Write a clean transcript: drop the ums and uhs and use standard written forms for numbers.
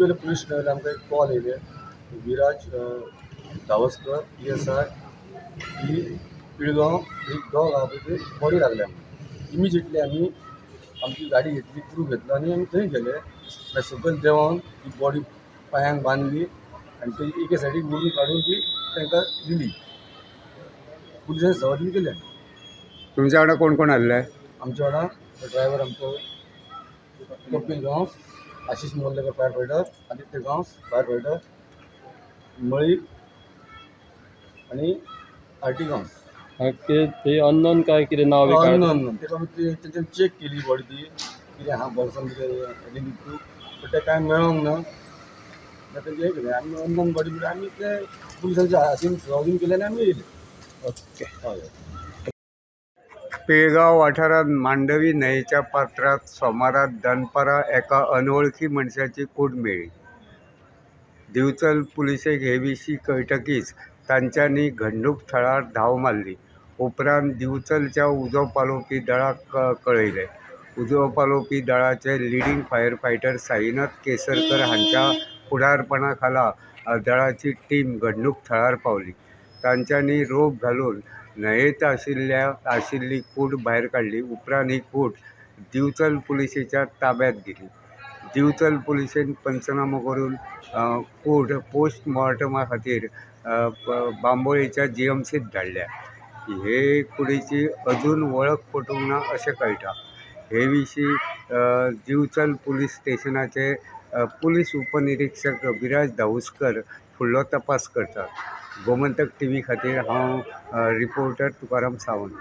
वेळेला पोलीस स्टेशनला आमकां एक कॉल येयले विराज धावस्कर PSI ही पिळगांव एक डॉग आहा पळय ती बॉडी लागल्या म्हणून इमिजिएटली आमी आमची गाडी घेतली क्रू घेतलो आनी आमी थंय गेले मागीर सकयल देंवन ती बॉडी पांयांक बांदली आनी ती एके सायडीक मोडून काडून ती तांकां दिली पुलिसांनी सवारी केल्या तुमच्या वांगडा कोण कोण आसले? आमच्या वांगडा ड्रायव्हर आमचो कपिल गांव, आशिष मोल्लेकर फायर फायटर, आदित्य गांव फायर फायटर, मळी आणि आरटी गांव. ते अननोन काय कितें नाव अननोन तेका तेंच्यानी चेक केली बॉडी ती कितें आहा बॉक्सान कितें दिली तूं बट तें कांय मेळोंक ना तेंचे हें केलें आमी अननोन बॉडी म्हणून आमी ते पुलिसांच्या हातीन सॉल्व केले आनी आमी येयले. ओके. हय. पिळगांव वाठारात मांडवी न्हंयेच्या पात्रात सोमारात दनपारां एका अनवळखी मनशाची कूड मेळ्ळी. दिवचल पुलिसेक हे विशीं कळटकीच तांच्यांनी घडणूक थळार धांव मारली. उपरांत दिवचलच्या उजो पालोवपी दळाक कळयलें. उजो पालोवपी दळाचे leading firefighter Sainath Kesarkar हांच्या फुडारपणा खाला दळाची टीम घडणूक थळार पावली. तांच्यांनी रोप घालून न्हंयेंत आशिल्ली कूड भायर काडली. उपरांत ही कूड दिवचल पुलिसेच्या ताब्यांत दिली. दिवचल पुलिसेन पंचनामो करून कूड पोस्ट मॉर्टमा खातीर बांबोळेच्या GMCत धाडल्या. हे कुडीची अजून वळख पटूंक ना अशें कळटा. हे विशीं दिवचल पुलीस स्टेशनाचे पुलीस उपनिरीक्षक विराज धावस्कर फुडलो तपास करतात. गोमंतक TV खातीर हांव रिपोर्टर तुकाराम सावंत.